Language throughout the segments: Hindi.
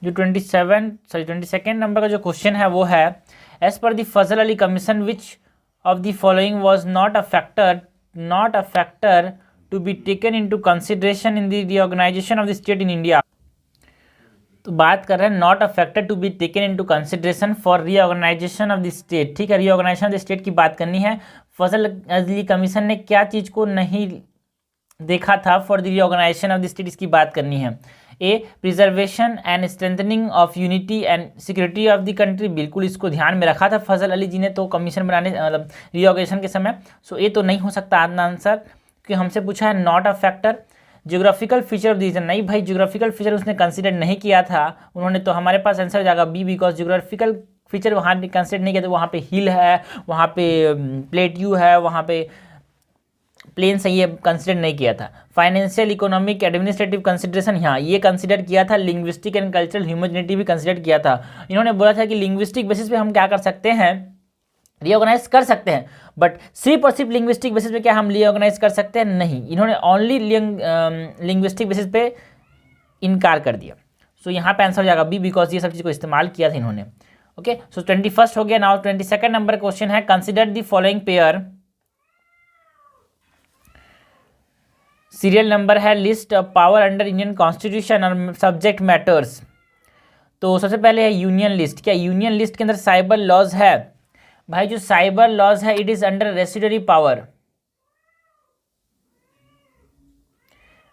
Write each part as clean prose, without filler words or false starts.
जो 22nd नंबर का जो क्वेश्चन है वो है, एज पर the Fazal Ali commission which of the following was not a factor to be taken into consideration in the reorganisation of the state in India. तो बात कर रहे हैं not a factor to be taken into consideration for reorganisation of the state. ठीक है, रीऑर्गेनाइजेशन ऑफ द स्टेट की बात करनी है। फजल अली कमीशन ने क्या चीज़ को नहीं देखा था for the reorganisation of the state, इसकी बात करनी है। A, preservation and strengthening of unity and security of the country, बिल्कुल इसको ध्यान में रखा था फजल अली जी ने तो कमीशन बनाने मतलब रीऑर्गेनाइजेशन के समय। सो ए तो नहीं हो सकता आंसर, क्योंकि हमसे पूछा है not a factor. Geographical feature of the region, नहीं भाई, ज्योग्राफिकल फीचर उसने कंसिडर नहीं किया था उन्होंने, तो हमारे पास आंसर हो जाएगा बी, बिकॉज ज्योग्राफिकल फीचर वहाँ कंसिडर नहीं किया। तो वहाँ पे हिल है, वहाँ पे प्लेट्यू है, वहाँ पे प्लेन से ये कंसिडर नहीं किया था। फाइनेंशियल, इकोनॉमिक, एडमिनिस्ट्रेटिव कंसिडरेशन, यहाँ ये कंसिडर किया था। लिंग्विस्टिक एंड कल्चरल ह्यूमैनिटी भी कंसिडर किया था। इन्होंने बोला था कि लिंग्विस्टिक बेसिस पे हम क्या कर सकते हैं, रीऑर्गेनाइज कर सकते हैं, बट सिर्फ और सिर्फ लिंग्विस्टिक बेसिस पे क्या हम रीऑर्गेनाइज कर सकते हैं, नहीं। इन्होंने ओनली लिंग्विस्टिक बेसिस पे इनकार कर दिया। सो यहाँ पे आंसर हो जाएगा बी, बिकॉज ये सब चीज़ को इस्तेमाल किया था इन्होंने। ओके, सो 21st हो गया। नाउ 22nd नंबर क्वेश्चन है, consider the following pair. Serial number है list of power under Indian constitution और सब्जेक्ट मैटर्स। तो सबसे पहले है यूनियन लिस्ट। क्या यूनियन लिस्ट के अंदर साइबर लॉज है? भाई जो साइबर लॉज है it is under residuary power,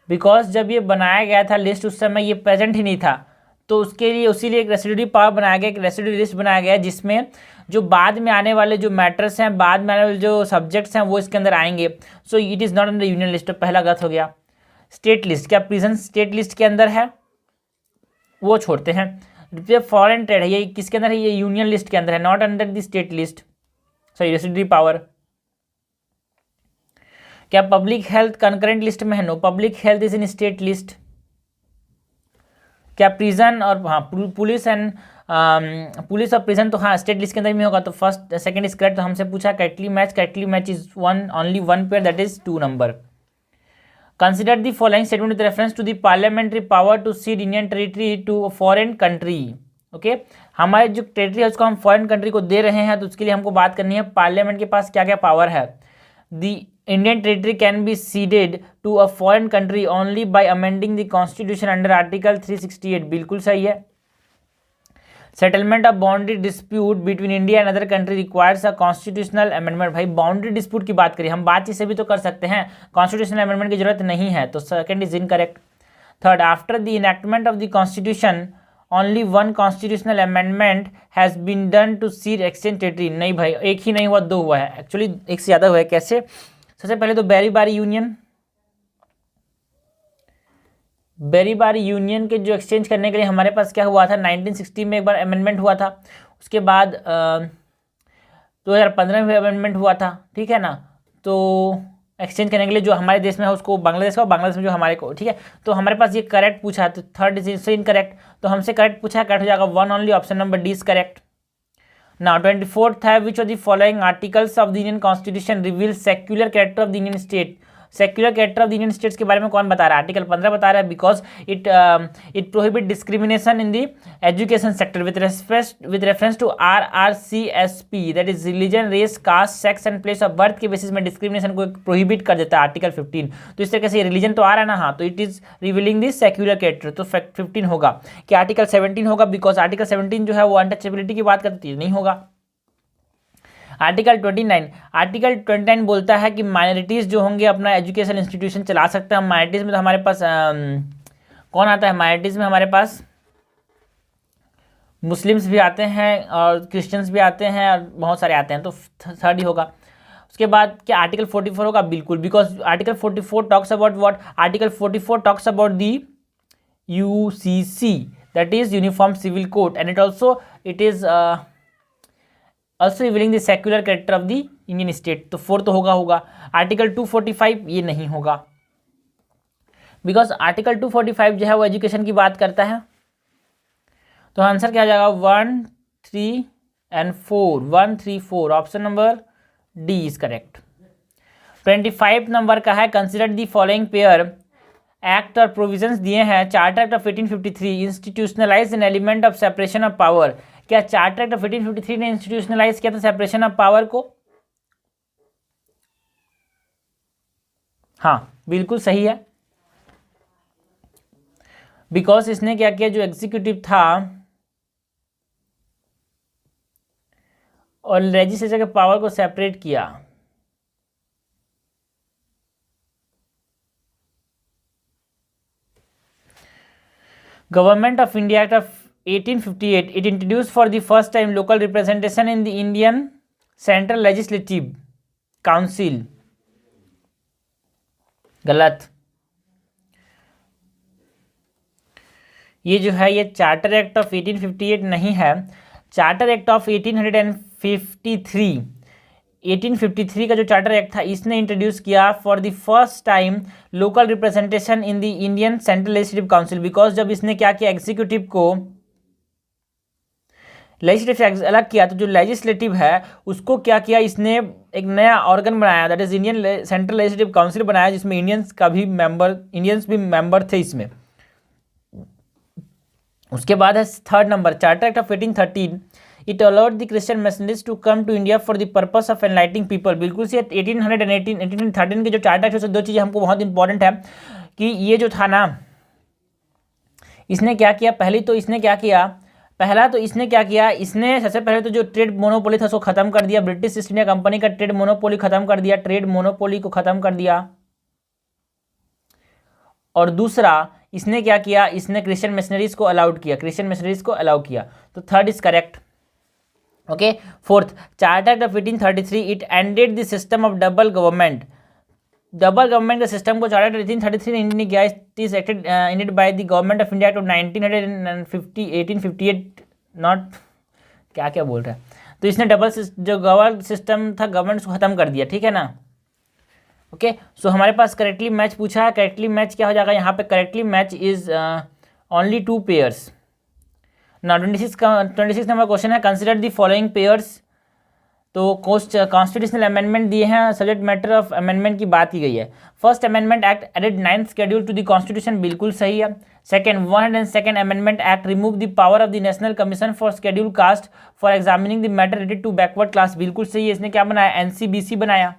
because जब ये बनाया गया था लिस्ट उस समय ये प्रेजेंट ही नहीं था, तो उसके लिए उसीलिए एक रेसिडरी पावर बनाया गया, एक रेसिडरी लिस्ट बनाया गया जिसमें जो बाद में आने वाले जो मैटर्स हैं, बाद में आने वाले जो सब्जेक्ट्स हैं वो इसके अंदर आएंगे। So it is not under union list, तो पहला गलत हो गया। स्टेट लिस्ट, क्या प्रिजन स्टेट लिस्ट के अंदर है? वो छोड़ते हैं। फॉरेन ट्रेड है, ये किसके अंदर है? ये यूनियन लिस्ट के अंदर है, not under the state list, sorry residuary power. क्या पब्लिक हेल्थ कंकरेंट लिस्ट में है? No, public health is in state list. क्या प्रिजन और हाँ पुलिस एंड पुलिस और प्रिजन तो हाँ स्टेट लिस्ट के अंदर में होगा, तो फर्स्ट सेकंड इज करेक्ट। तो हमसे पूछा correctly match is only one pair, that is 2 number. Consider the following statement with reference to the parliamentary power to cede Indian territory to foreign country. Okay, हमारे जो टेरिटरी है उसको हम फॉरेन कंट्री को दे रहे हैं, तो उसके लिए हमको बात करनी है पार्लियामेंट के पास क्या क्या पावर है। The Indian territory can be ceded to a foreign country only by amending the constitution under article 368, बिल्कुल सही है। Settlement of boundary dispute between India and other country requires a constitutional amendment. भाई बाउंड्री डिस्प्यूट की बात करिए, हम बातचीत से भी तो कर सकते हैं, कॉन्स्टिट्यूशनल अमेंडमेंट की जरूरत नहीं है, तो second is incorrect. Third, after the enactment of the constitution only one constitutional amendment has been done to cede exchange territory. नहीं भाई, एक ही नहीं हुआ, 2 हुआ है, एक्चुअली एक से ज़्यादा हुआ है। कैसे? सबसे पहले तो बेरीबारी यूनियन के जो एक्सचेंज करने के लिए हमारे पास क्या हुआ था, 1960 में एक बार अमेंडमेंट हुआ था, उसके बाद 2015 में अमेंडमेंट हुआ था, ठीक है ना। तो एक्सचेंज करने के लिए जो हमारे देश में है उसको बांग्लादेश का, और बांग्लादेश में जो हमारे को, ठीक है। तो हमारे पास ये करेक्ट पूछा है, तो थर्ड इज इनकरेक्ट, तो हमसे करेक्ट पूछा है, करेक्ट हो जाएगा 1 only, option number D is correct. Now 24th है, which of the following articles of the Indian Constitution reveals secular character of the Indian state? Secular character of the Indian states के बारे में कौन बता रहा है? आर्टिकल 15 बता रहा है, because it prohibit discrimination in the education sector with reference to RRCSP, that is religion, race, caste, sex and place of birth के बेसिस में डिस्क्रिमिनेशन को प्रोहिबिट कर देता है आर्टिकल 15। तो इस तरीके से रिलीजन तो आ रहा है ना, हाँ, तो it is revealing this secular character, तो 15 होगा। कि आर्टिकल 17 होगा, बिकॉज आर्टिकल 17 जो है वो अनटचेबिलिटी की बात करती है, नहीं होगा। आर्टिकल 29 बोलता है कि माइनॉरिटीज़ जो होंगे अपना एजुकेशन इंस्टीट्यूशन चला सकते हैं। माइनॉरिटीज़ में तो हमारे पास कौन आता है? माइनॉरिटीज़ में हमारे पास मुस्लिम्स भी आते हैं और क्रिश्चियंस भी आते हैं और बहुत सारे आते हैं, तो थर्ड ही होगा। उसके बाद क्या आर्टिकल 44 होगा? बिल्कुल, because article 44 talks about what? Article 44 talks about the UCC, that is uniform civil code, and it is also revealing the secular character of the Indian state, तो 4 तो होगा। आर्टिकल 245 ये नहीं होगा, बिकॉज आर्टिकल 245 जो है वो एजुकेशन की बात करता है। तो आंसर क्या आ जाएगा? 1, 3 and 4, 1, 3, 4, option number D is correct. 25 number का है, consider the following pair act और प्रोविजंस दिए हैं। Charter act of 1853 institutionalise an element of separation of power. क्या चार्टर एक्ट ऑफ 1853 ने इंस्टीट्यूशनलाइज किया था सेपरेशन ऑफ पावर को? हाँ, बिल्कुल सही है, बिकॉज इसने क्या किया, जो एग्जीक्यूटिव था और लेजिस्लेचर के पावर को सेपरेट किया। Government of India act of 1858 it introduced for the first time local representation in the Indian Central Legislative Council। गलत। ये जो है ये चार्टर एक्ट ऑफ 1858 नहीं है। चार्टर एक्ट ऑफ 1853 का जो चार्टर एक्ट था इसने इंट्रोड्यूस किया for the first time local representation in the Indian central legislative council. Because जब इसने क्या किया, एग्जीक्यूटिव को लेजिस्लेटिव से अलग किया, तो जो लेजिस्लेटिव है उसको क्या किया, इसने एक नया ऑर्गन बनाया, that is Indian central legislative council बनाया, जिसमें इंडियंस भी मेंबर थे इसमें। उसके बाद है third number, charter act of 1813 it allowed the Christian missionaries to come to India for the purpose of enlightening people. बिल्कुल से 1813 के जो चार्टर एक्ट, दो चीज़ें हमको बहुत इंपॉर्टेंट है कि ये जो था ना, इसने क्या किया, पहला तो इसने क्या किया, इसने सबसे पहले तो जो ट्रेड मोनोपोली था उसको खत्म कर दिया। ब्रिटिश ईस्ट इंडिया कंपनी का ट्रेड मोनोपोली खत्म कर दिया, ट्रेड मोनोपोली को खत्म कर दिया। और दूसरा इसने क्या किया, इसने क्रिश्चियन मिशनरीज को अलाउ किया, तो third is correct. Okay, fourth, charter act of 1833 it ended the system of double government का सिस्टम को चार्टर 1833 ने इंडिया किया। It is acted ended by the government of India act of 1858 not क्या बोल रहा है, तो इसने डबल जो गवर्नमेंट सिस्टम था गवर्नमेंट को खत्म कर दिया, ठीक है ना। ओके, सो हमारे पास करेक्टली मैच पूछा है। करेक्टली मैच क्या हो जाएगा यहाँ पे, correctly match is only 2 pairs. ना 26 नंबर क्वेश्चन है, कंसिडर द फॉलोइंग पेयर्स। तो कॉन्स्टिट्यूशनल अमेंडमेंट दिए हैं, सब्जेक्ट मैटर ऑफ अमेंडमेंट की बात की गई है। First amendment act added 9th schedule to the constitution, बिल्कुल सही है। Second 102nd amendment act remove the power of the national commission for schedule caste for examining the matter related to backward class, बिल्कुल सही है। इसने क्या बनाया, एनसीबीसी बनाया।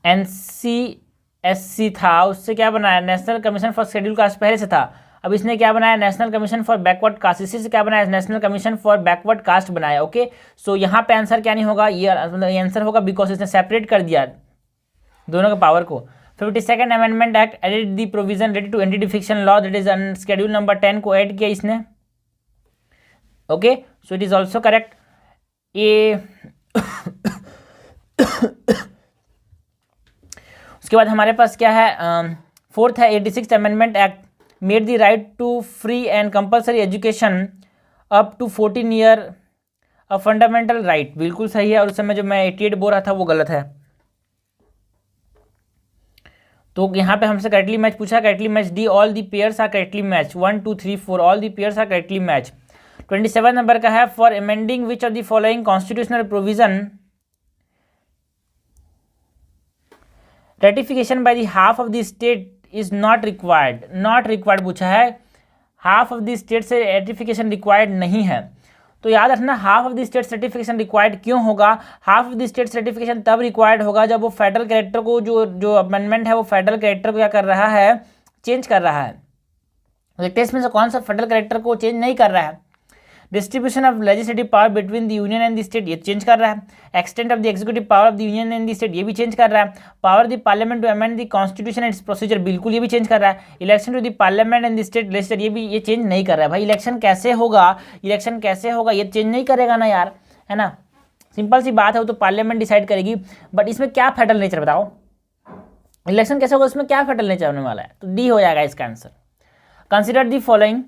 एनसीएससी था, उससे क्या बनाया, national commission for schedule cast पहले से था, अब इसने क्या बनाया, national commission for backward caste. इसी से क्या बनाया, national commission for backward caste बनाया। ओके, सो यहाँ पे आंसर क्या नहीं होगा, ये आंसर होगा बिकॉज इसने सेपरेट कर दिया दोनों के पावर को। 52nd amendment act added the provision related to anti law, that is schedule number 10 को ऐड किया इसने। Okay, so it is also correct. ये उसके बाद हमारे पास क्या है, फोर्थ है 86th amendment act made the right to free and compulsory education up to 14 year a fundamental right, बिल्कुल सही है। और उस समय जो मैं 88 बोल रहा था वो गलत है। तो यहाँ पे हमसे करेक्टली मैच पूछा, correctly match D, all the pairs are correctly match, 1 2 3 4 all the pairs are correctly match. 27 number का है, for amending which of the following constitutional provision ratification by the half of the state is not required पूछा है। हाफ ऑफ द स्टेट से रेटिफिकेशन रिक्वायर्ड नहीं है, तो याद रखना half of the state certification required क्यों होगा। Half of the state certification तब रिक्वायर्ड होगा जब वो फेडरल कैरेक्टर को जो अमेंडमेंट है वो फेडरल कैरेक्टर को क्या कर रहा है, चेंज कर रहा है। देखते हैं इसमें से कौन सा फेडरल कैरेक्टर को चेंज नहीं कर रहा है। Distribution of legislative power between the union and the state, ये चेंज कर रहा है। Extent of the executive power of the union and the state, ये भी चेंज कर रहा है। Power the parliament to amend the constitution and its procedure, बिल्कुल ये भी चेंज कर रहा है। Election to the parliament and the state legislature, ये चेंज नहीं कर रहा है। भाई इलेक्शन कैसे होगा, ये चेंज नहीं करेगा ना यार, है ना, सिंपल सी बात है, वो तो पार्लियामेंट डिसाइड करेगी। बट इसमें क्या फेडरल नेचर बताओ, इलेक्शन कैसे होगा, इसमें क्या फेडरल नेचर होने वाला है, तो डी हो जाएगा इसका answer. Consider the following,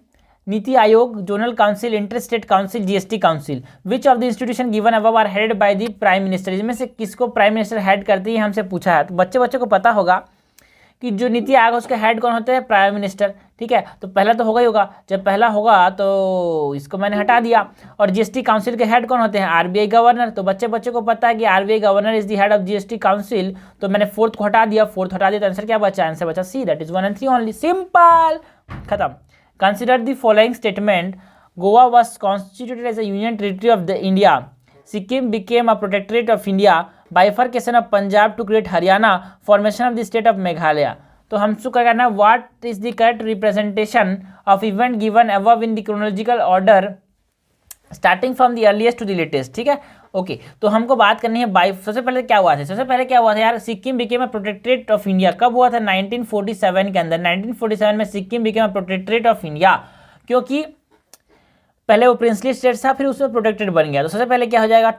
NITI Aayog, zonal council, inter state council, GST council, which of the institution given above are headed by the prime minister, इसमें से किसको प्राइम मिनिस्टर हेड करती है हमसे पूछा है। तो बच्चे को पता होगा कि जो नीति आयोग उसके हेड कौन होते हैं, प्राइम मिनिस्टर। ठीक है, तो पहला तो होगा ही होगा, जब पहला होगा तो इसको मैंने हटा दिया। और जीएसटी काउंसिल के हेड कौन होते हैं, आरबीआई गवर्नर। तो बच्चे को पता है कि RBI governor is the head of GST council, तो मैंने फोर्थ को हटा दिया, तो आंसर क्या बचा, आंसर बचा C, that is 1 and 3 only, simple, खत्म। Consider the following statement, Goa was constituted as a union territory of the India. Sikkim became a protectorate of India. Bifurcation of Punjab to create Haryana. Formation of the state of Meghalaya. तो हमसे क्या करना है, what is the correct representation of event given above in the chronological order starting from the earliest to the latest. ठीक है, ओके। तो हमको बात करनी है सबसे पहले क्या हुआ था, यार, Sikkim became a protectorate of India. कब हुआ था, 1947 के अंदर। 1947 में Sikkim became a protectorate of India, क्योंकि पहले वो प्रिंसली स्टेट था, फिर उसमें प्रोटेक्टेड बन गया। तो सबसे पहले क्या हो जाएगा,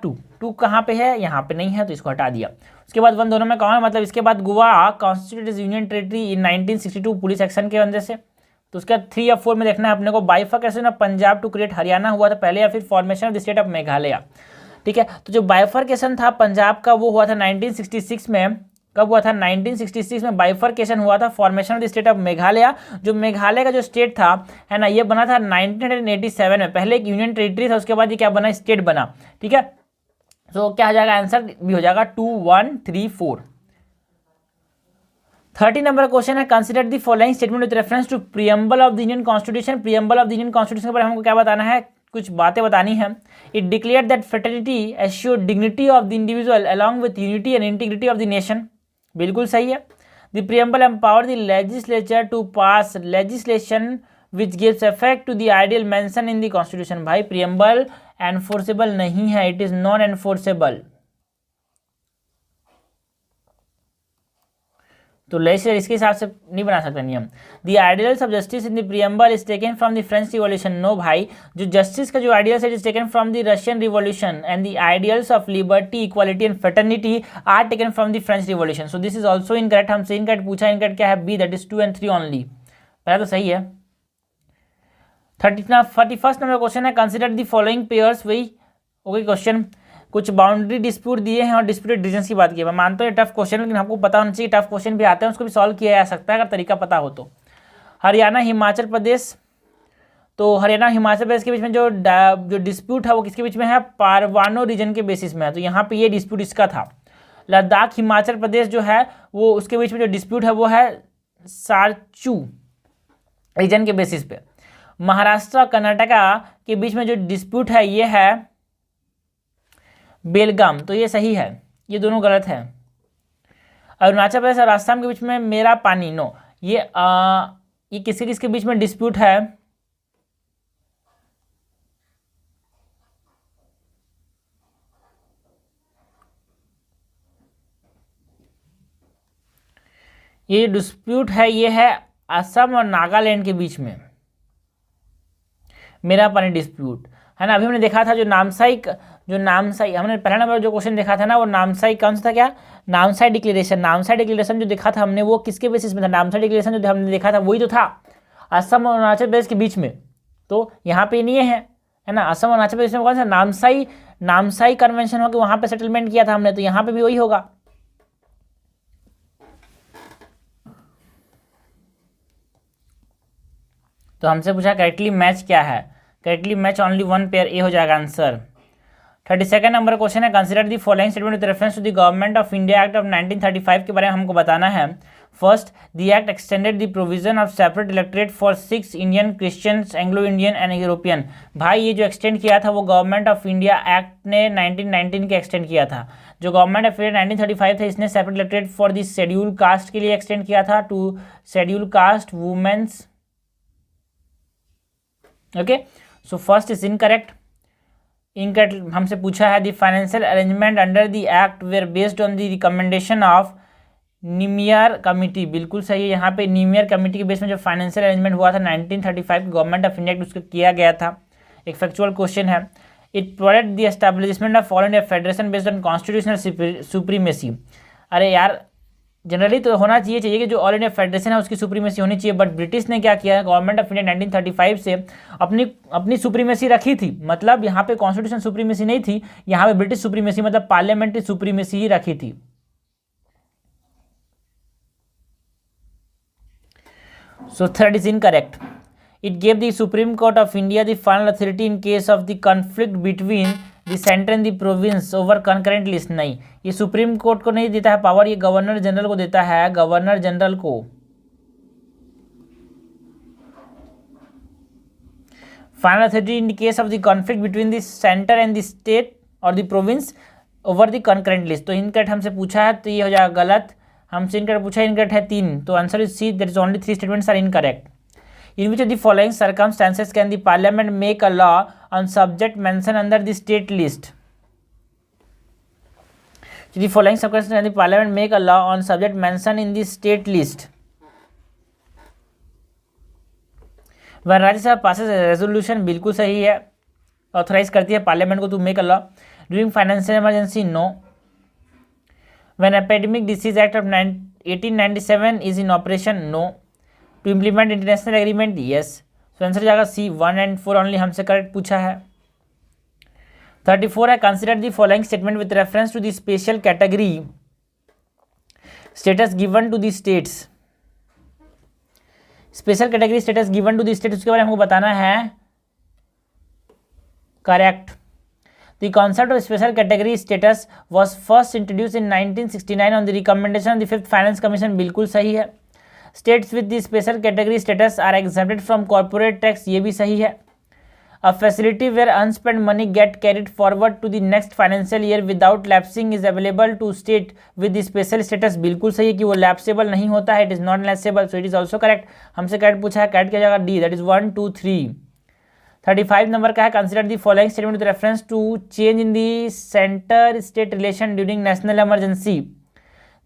टू कहाँ पे है, यहाँ पे नहीं है, तो इसको हटा दिया। उसके बाद 1 दोनों में कौन है, मतलब इसके बाद Goa constituted as union territory in 1962 police action के वजह से। तो उसके बाद 3 या 4 में देखना है अपने को, bifurcation of Punjab to create Haryana हुआ था पहले, या फिर formation of the state of Meghalaya. ठीक है, तो जो बाइफर्केशन था पंजाब का वो हुआ था 1966 में। कब हुआ था, 1966 में बाइफर्केशन हुआ था, formation of the state of Meghalaya. जो मेघालय का जो स्टेट था, है ना, ये बना था 1987 में। पहले एक यूनियन टेरिटरी था, उसके बाद ये क्या बना, स्टेट बना। ठीक है, तो क्या हो जाएगा, आंसर भी हो जाएगा 2, 1, 3, 4। 30 नंबर क्वेश्चन है, consider the following statement with reference to preamble of the Indian constitution. Preamble of the Indian constitution के बारे में हमको क्या बताना है, कुछ बातें बतानी है। It declare that fraternity assure dignity of the individual along with unity and integrity of the nation. बिल्कुल सही है। The preamble empower the legislature to pass legislation which gives effect to the ideal mention in the constitution. भाई प्रीएम्बल एनफोर्सेबल नहीं है, इट इज नॉन एनफोर्सेबल। तो लेजिस्लेचर इसके हिसाब से नहीं बना सकता नियम। The ideals of justice in the preamble is taken from the French revolution. No भाई, जो जस्टिस का जो आइडियल्स है is taken from the Russian revolution and the ideals of liberty equality and fraternity are taken from the French revolution. So this is also incorrect. हमसे इनकरेक्ट पूछा, इनकरेक्ट क्या है, B, that is 2 and 3 only. पहला तो सही है। 31st नंबर क्वेश्चन है, कंसिडर द फॉलोइंग पेयर्स। वही ओके क्वेश्चन, कुछ बाउंड्री डिस्प्यूट दिए हैं और डिस्प्यूटेड रीजन्स की बात की है। मैं मानता हूँ ये टफ क्वेश्चन, लेकिन आपको पता होना चाहिए टफ क्वेश्चन भी आते हैं, उसको भी सॉल्व किया जा सकता है अगर तरीका पता हो तो। हरियाणा हिमाचल प्रदेश, तो हरियाणा हिमाचल प्रदेश के बीच में जो डिस्प्यूट है वो किसके बीच में है, पारवानो रीजन के बेसिस में है। तो यहाँ पे ये डिस्प्यूट इसका था। लद्दाख हिमाचल प्रदेश जो है वो उसके बीच में जो डिस्प्यूट है वो है सारचू रीजन के बेसिस पे। महाराष्ट्र और कर्नाटका के बीच में जो डिस्प्यूट है ये है बेलगाम। तो ये सही है, ये दोनों गलत है। अरुणाचल प्रदेश और आसाम के बीच में मेरा पानी, नो, ये किसके किसके बीच में डिस्प्यूट है, ये डिस्प्यूट है, ये है असम और नागालैंड के बीच में मेरा पानी डिस्प्यूट, है ना। अभी हमने देखा था जो नामसाई हमने पहला नंबर जो क्वेश्चन देखा था ना, वो नामसाई कौन सा था, क्या, नामसाई डिक्लेरेशन जो देखा था हमने, वो किसके बेसिस में था, नामसाई डिक्लेरेशन जो हमने देखा था वही तो था असम और अरुणाचल प्रदेश के बीच में। तो यहाँ पे नहीं है ना, असम और अरुणाचल प्रदेश में कौन सा, नामसाई कन्वेंशन होकर वहाँ पे सेटलमेंट किया था हमने, तो यहाँ पे भी वही होगा। तो हमसे पूछा करेक्टली मैच क्या है, correctly match only 1 pair, A हो जाएगा आंसर। 32nd नंबर क्वेश्चन है, consider the following statement with reference to the government of India act of 1935 के बारे में हमको बताना है। First, the act extended the provision of separate electorate for 6 Indian, Christians, Anglo Indian and European. भाई ये जो एक्सटेंड किया था वो गवर्नमेंट ऑफ इंडिया एक्ट ने 1919 के एक्सटेंड किया था। जो गवर्नमेंट ऑफ इंडिया 1935 था इसने separate electorate for the schedule caste के लिए एक्सटेंड किया था to schedule caste womens. Okay, so first is incorrect. हमसे पूछा है the financial arrangement under the act were based on the recommendation of Niemeyer committee. बिल्कुल सही है, यहाँ पे नीमियर कमिटी के बेस में जो फाइनेंशियल अरेंजमेंट हुआ था 1935 गवर्नमेंट ऑफ इंडिया एक्ट उसको किया गया था। एक फैक्चुअल क्वेश्चन है, it provide the establishment of all India federation based on constitutional supremacy. अरे यार जनरली तो होना चाहिए कि जो ऑल इंडिया फेडरेशन है उसकी सुप्रीमेसी होनी चाहिए, बट ब्रिटिश ने क्या किया, गवर्नमेंट ऑफ इंडिया 1935 से अपनी सुप्रीमेसी रखी थी। मतलब यहाँ पे कॉन्स्टिट्यूशन सुप्रीमेसी नहीं थी, यहाँ पे ब्रिटिश सुप्रीमेसी मतलब पार्लियामेंट्री सुप्रीमेसी ही रखी थी। So third is incorrect. It gave the Supreme Court of India the final authority in case of the conflict between the center and the province over concurrent list. नहीं, ये सुप्रीम कोर्ट को नहीं देता है पावर, ये गवर्नर जनरल को देता है, गवर्नर जनरल को। Final authority in case of the conflict between the centre and the state और the province over the concurrent list. तो इनकरेक्ट हमसे पूछा है तो ये हो जाएगा गलत। हमसे इनकरेक्ट पूछा है, इनकरेक्ट है 3, तो answer is C, that is only 3 statements are incorrect. In which of the following circumstances can the parliament make a law on subject mentioned under the state list? So the following circumstances can the parliament make a law on subject mentioned in the state list? When Rajya Sabha passes a resolution, बिल्कुल सही है, ऑथराइज करती है पार्लियामेंट को to make a law. During financial emergency, no. When epidemic disease act of 1897 is in operation, no. To implement international agreement, yes. So answer जाएगा सी, 1 and 4 ओनली हमसे करेक्ट पूछा है। 34 है, consider the following statement with reference to the special category status given to the states. Special category status given to the state, उसके बारे में हमको बताना है। Correct. The concept of special category status was first introduce in 1969 on the recommendation of the 5th finance commission, बिल्कुल सही है। States with the special category status are exempted from corporate tax, ये भी सही है। A facility where unspent money get carried forward to the next financial year without lapsing is available to state with the special status, बिल्कुल सही है कि वो लैप्सेबल नहीं होता है, it is not lapsable, so it is also correct. हमसे करेक्ट पूछा है, करेक्ट किया जाएगा डी, दैट इज 1, 2, 3। 35 नंबर का है, consider the following statement with reference to change in the centre state relation during national emergency.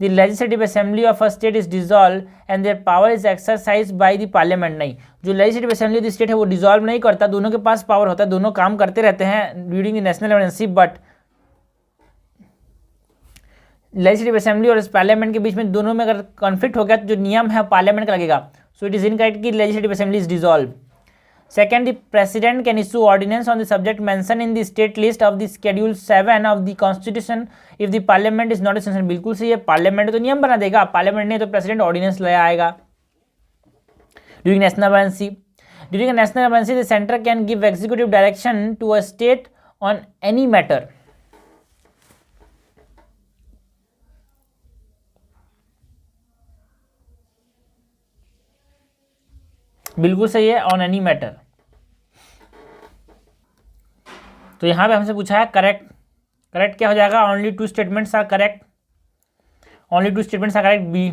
The legislative assembly of a state is dissolved and their power is exercised by the parliament। नहीं, जो legislative assembly of the state है वो डिजॉल्व नहीं करता, दोनों के पास पावर होता है, दोनों काम करते रहते हैं during the national emergency, but legislative assembly और पार्लियामेंट के बीच में दोनों में अगर कॉन्फ्लिक्ट हो गया तो जो नियम है पार्लियामेंट का लगेगा। सो इट इज इनकरेक्ट कि legislative assembly is dissolve. Second, the president can issue ordinance on the subject mentioned in the state list of the schedule 7 of the constitution if the parliament is not a session, बिल्कुल सही है। पार्लियामेंट तो नियम बना देगा, पार्लियामेंट नहीं तो प्रेसिडेंट ऑर्डिनेंस ले आएगा। During national emergency, during national emergency the centre can give executive direction to a state on any matter. बिल्कुल सही है, ऑन एनी मैटर। तो यहां पे हमसे पूछा है करेक्ट, करेक्ट क्या हो जाएगा, only 2 statements are correct, only 2 statements are correct, B.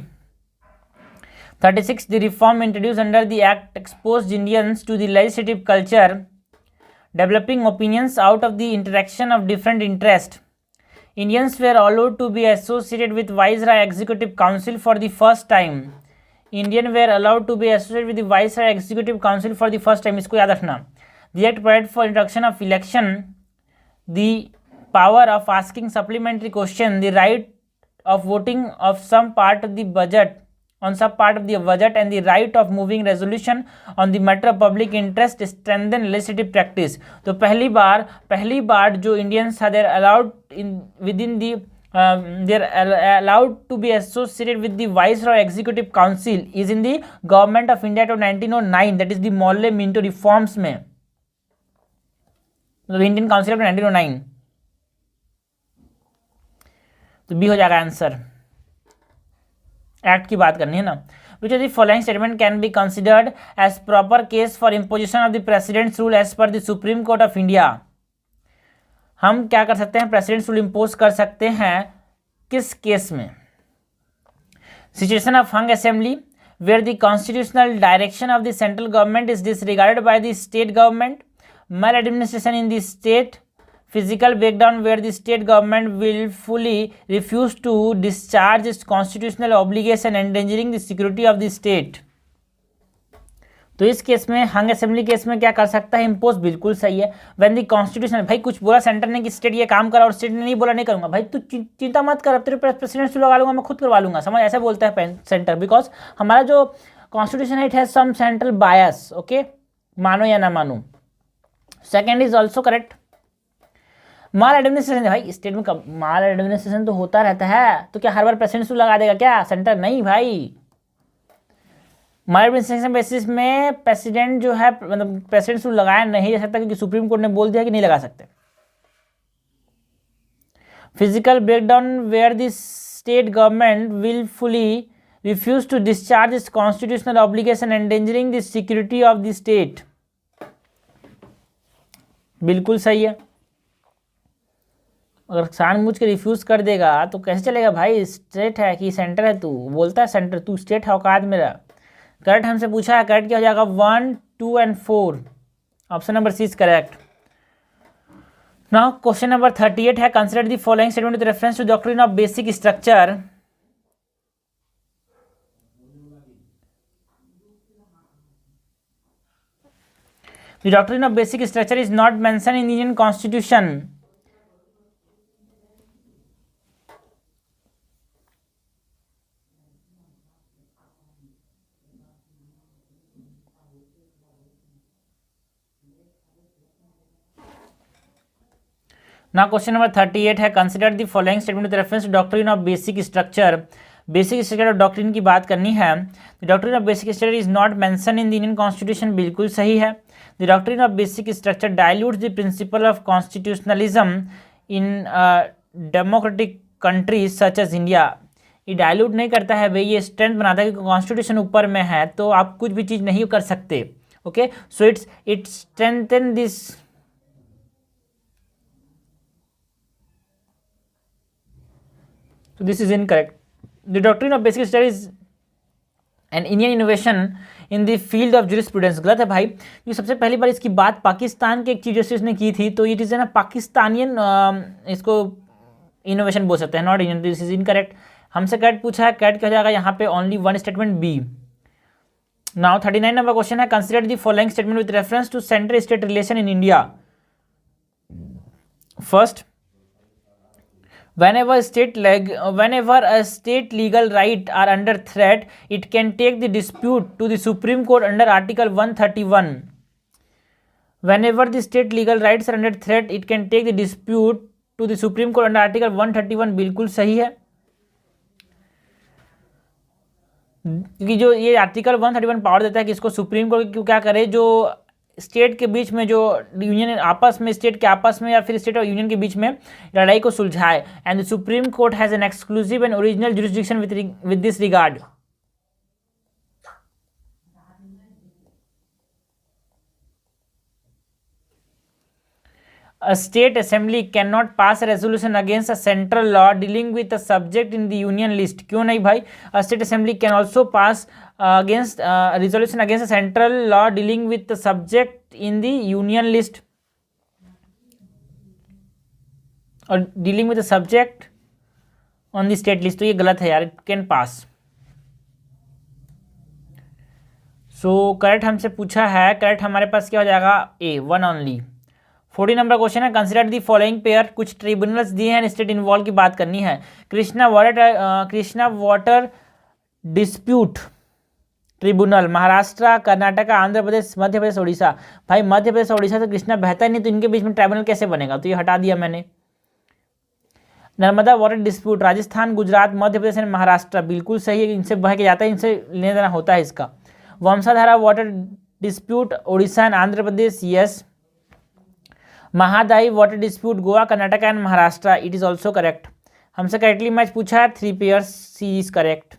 36 the reform introduce under the act exposed Indians to the legislative culture developing opinions out of the interaction of different interest. Indians were allowed to be associated with viceroy executive council for the first time. Indian were allowed to be associated with the viceroy executive council for the first time, इसको याद रखना। The act provide for introduction of election, the power of asking supplementary question, the right of voting of some part of the budget on some part of the budget and the right of moving resolution on the matter of public interest strengthen legislative practice। तो पहली बार जो इंडियंस है they're allowed in within the they're allowed to be associated with the Viceroy Executive Council is in the Government of India to 1909, that is the Morley Minto reforms में, तो इंडियन काउंसिल ऑफ 1909, तो बी हो जाएगा आंसर। एक्ट की बात करनी है ना। Which of the following statement can be considered as proper case for imposition of the president's rule as पर the supreme court of India. हम क्या कर सकते हैं, प्रेसिडेंट्स रूल इम्पोज कर सकते हैं किस केस में? Situation of hung assembly where the constitutional direction of the central government is disregarded by the state government, maladministration in the state, physical breakdown where the state government will fully refuse to discharge its constitutional obligation endangering the security of the state। तो इस केस में हंग असेंबली केस में क्या कर सकता है, इम्पोज, बिल्कुल सही है। व्हेन द कॉन्स्टिट्यूशन, भाई कुछ बोला सेंटर ने कि स्टेट ये काम करा और स्टेट ने नहीं बोला नहीं करूंगा, भाई तू चिंता मत कर, अब तेरे प्रेसिडेंट से लगा लूंगा, मैं खुद करवा लूंगा, समझ, ऐसा बोलता है सेंटर, बिकॉज हमारा जो कॉन्स्टिट्यूशन है it has some central bias, okay, मानो या ना मानो। Second is also correct. Maladministration, भाई स्टेट में माल एडमिनिस्ट्रेशन तो होता रहता है, तो क्या हर बार प्रेसिडेंट लगा देगा क्या सेंटर? नहीं भाई, माइल्ड इंस्ट्रक्शन बेसिस में प्रेसिडेंट जो है, मतलब प्रेसिडेंट रूल लगाया नहीं जा सकता क्योंकि सुप्रीम कोर्ट ने बोल दिया कि नहीं लगा सकते। Physical breakdown where the state government willfully refuse to discharge its constitutional obligation endangering the security of the state। बिल्कुल सही है। अगर जानबूझ के रिफ्यूज कर देगा तो कैसे चलेगा भाई, स्टेट है कि सेंटर है, तू बोलता है सेंटर, तू स्टेट है औकात मेरा। करेक्ट हमसे पूछा है, करेक्ट क्या हो जाएगा 1, 2 and 4, option number C is correct. Now question number 38 है, consider the following statement with reference to doctrine of basic structure. The doctrine of basic structure is not mentioned in the Indian Constitution. Now question number 38 है, consider the following statement with reference to doctrine of basic structure। Basic structure of doctrine की बात करनी है। The doctrine of basic structure is not mention in the Indian constitution, बिल्कुल सही है। The doctrine of basic structure dilutes the principle of constitutionalism in democratic countries such as India. ये डाइल्यूट नहीं करता है भाई, ये स्ट्रेंथ बनाता है कि कॉन्स्टिट्यूशन ऊपर में है तो आप कुछ भी चीज़ नहीं कर सकते। Okay, so it strengthen this. So this is incorrect. The doctrine of basic structure is an Indian innovation in the field of jurisprudence। गलत है भाई, क्योंकि सबसे पहली बार इसकी बात पाकिस्तान के एक चीफ जस्टिस ने की थी, तो इट इज ना पाकिस्तानियन, इसको इनोवेशन बोल सकते हैं, not Indian. This is incorrect. हमसे कैट पूछा है, कैट क्या हो जाएगा यहाँ पे, only one statement B. Now 39 number question है, consider the following statement with reference to central state relation in India. First, whenever a state legal right are under threat, it can take the dispute to the Supreme Court under Article 131। whenever the state legal rights are under threat, it can take the dispute to the Supreme Court under Article 131, बिल्कुल सही है। क्योंकि जो ये आर्टिकल 131 पावर देता है कि इसको सुप्रीम कोर्ट क्यों क्या करे, जो स्टेट के बीच में, जो यूनियन आपस में, स्टेट के आपस में या फिर स्टेट और यूनियन के बीच में लड़ाई को सुलझाए। And the supreme court has an exclusive and original jurisdiction with this regard. A state assembly cannot pass a resolution against a central law dealing with a subject in the union list। क्यों नहीं भाई, a state assembly can also pass against resolution against a central law dealing with the subject in the union list or dealing with the subject on the state list। तो ये गलत है यार, it can pass। So correct हमसे पूछा है, करेक्ट हमारे पास क्या हो जाएगा, ए, 1 ओनली। 40 नंबर क्वेश्चन है, कंसिडर दी फॉलोइंग पेयर। कुछ ट्रिब्यूनल्स दिए हैं, स्टेट इन्वॉल्व की बात करनी है। Krishna water dispute tribunal, Maharashtra, Karnataka, Andhra Pradesh, Madhya Pradesh, Orissa. भाई मध्य प्रदेश और उड़ीसा से कृष्णा बहता ही नहीं, तो इनके बीच में ट्राइब्यूनल कैसे बनेगा, तो ये हटा दिया मैंने। Narmada water dispute, Rajasthan, Gujarat, Madhya Pradesh and Maharashtra, बिल्कुल सही है, इनसे बह के जाता है, इनसे लेना देना होता है इसका। Vansadhara water dispute, Orissa and Andhra Pradesh, yes. Mahadayi water dispute, Goa, Karnataka and Maharashtra, it is also correct. हमसे करेक्टली मैच पूछा है, 3 पेयर्स, सी इज करेक्ट।